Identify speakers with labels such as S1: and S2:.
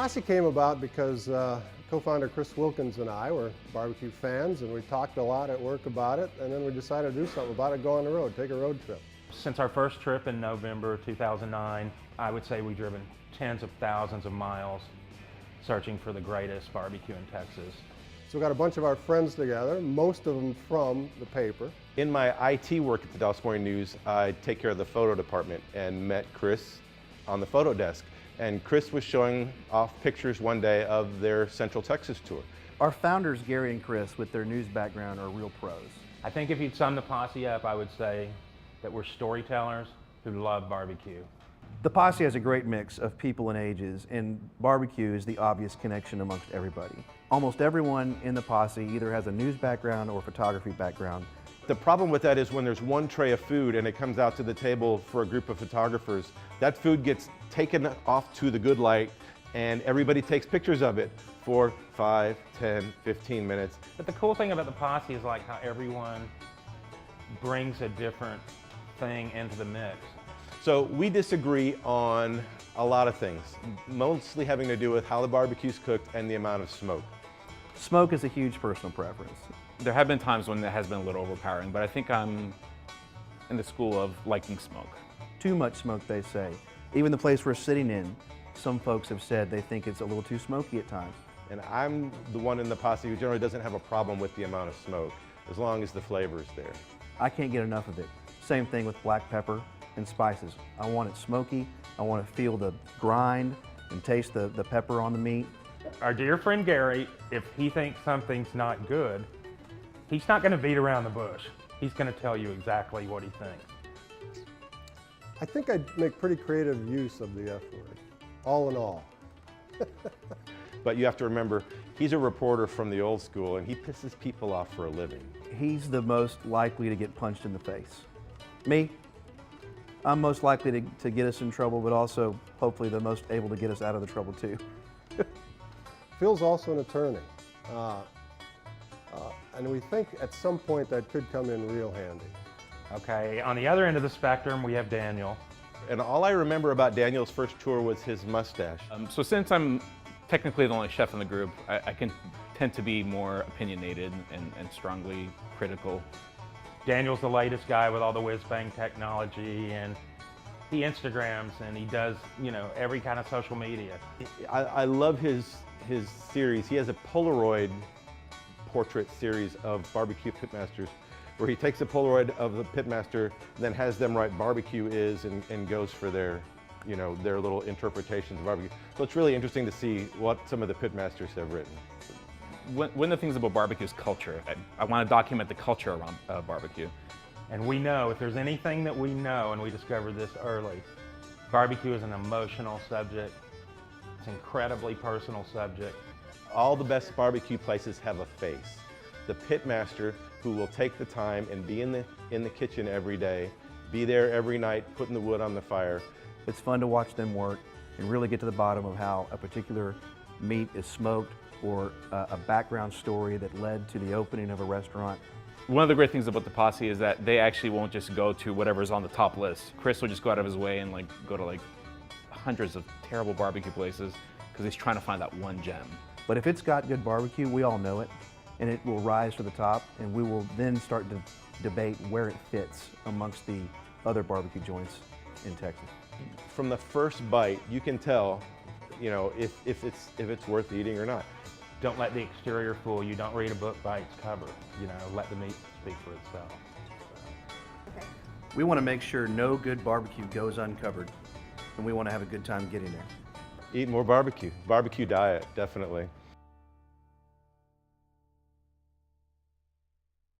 S1: Posse came about because co-founder Chris Wilkins and I were barbecue fans, and we talked a lot at work about it, and then we decided to do something about it, go on the road, take a road trip.
S2: Since our first trip in November 2009, I would say we've driven tens of thousands of miles searching for the greatest barbecue in Texas.
S1: So we got a bunch of our friends together, most of them from the paper.
S3: In my IT work at the Dallas Morning News, I take care of the photo department and met Chris on the photo desk. And Chris was showing off pictures one day of their Central Texas tour.
S4: Our founders, Gary and Chris, with their news background, are real pros.
S2: I think if you'd sum the Posse up, I would say that we're storytellers who love barbecue.
S4: The Posse has a great mix of people and ages, and barbecue is the obvious connection amongst everybody. Almost everyone in the Posse either has a news background or photography background.
S3: The problem with that is when there's one tray of food and it comes out to the table for a group of photographers, that food gets taken off to the good light and everybody takes pictures of it for 5, 10, 15 minutes.
S2: But the cool thing about the Posse is like how everyone brings a different thing into the mix.
S3: So we disagree on a lot of things, mostly having to do with how the barbecue's cooked and the amount of smoke.
S4: Smoke is a huge personal preference.
S5: There have been times when it has been a little overpowering, but I think I'm in the school of liking smoke.
S4: Too much smoke, they say. Even the place we're sitting in, some folks have said they think it's a little too smoky at times.
S3: And I'm the one in the Posse who generally doesn't have a problem with the amount of smoke, as long as the flavor's there.
S4: I can't get enough of it. Same thing with black pepper and spices. I want it smoky. I want to feel the grind and taste the pepper on the meat.
S2: Our dear friend Gary, if he thinks something's not good, he's not going to beat around the bush. He's going to tell you exactly what he thinks.
S1: I think I'd make pretty creative use of the F word, all in all.
S3: But you have to remember, he's a reporter from the old school and he pisses people off for a living.
S4: He's the most likely to get punched in the face. Me, I'm most likely to get us in trouble, but also hopefully the most able to get us out of the trouble too.
S1: Phil's also an attorney. And we think at some point that could come in real handy.
S2: Okay, on the other end of the spectrum, we have Daniel.
S3: And all I remember about Daniel's first tour was his mustache.
S5: So since I'm technically the only chef in the group, I can tend to be more opinionated and strongly critical.
S2: Daniel's the latest guy with all the whiz-bang technology, and he Instagrams and he does, you know, every kind of social media.
S3: I love his series. He has a Polaroid portrait series of barbecue pitmasters where he takes a Polaroid of the pitmaster, then has them write barbecue is and goes for their, you know, their little interpretations of barbecue. So it's really interesting to see what some of the pitmasters have written.
S5: One of the things about barbecue is culture. I want to document the culture around barbecue.
S2: And we know, if there's anything that we know, and we discovered this early, barbecue is an emotional subject. It's an incredibly personal subject.
S3: All the best barbecue places have a face. The pitmaster who will take the time and be in the kitchen every day, be there every night, putting the wood on the fire.
S4: It's fun to watch them work and really get to the bottom of how a particular meat is smoked or a background story that led to the opening of a restaurant.
S5: One of the great things about the Posse is that they actually won't just go to whatever's on the top list. Chris will just go out of his way and go to hundreds of terrible barbecue places because he's trying to find that one gem.
S4: But if it's got good barbecue, we all know it, and it will rise to the top, and we will then start to debate where it fits amongst the other barbecue joints in Texas.
S3: From the first bite, you can tell, you know, if it's worth eating or not.
S2: Don't let the exterior fool you. Don't read a book by its cover. You know, let the meat speak for itself.
S6: Okay.
S4: We want to make sure no good barbecue goes uncovered, and we want to have a good time getting there.
S3: Eat more barbecue. Barbecue diet, definitely.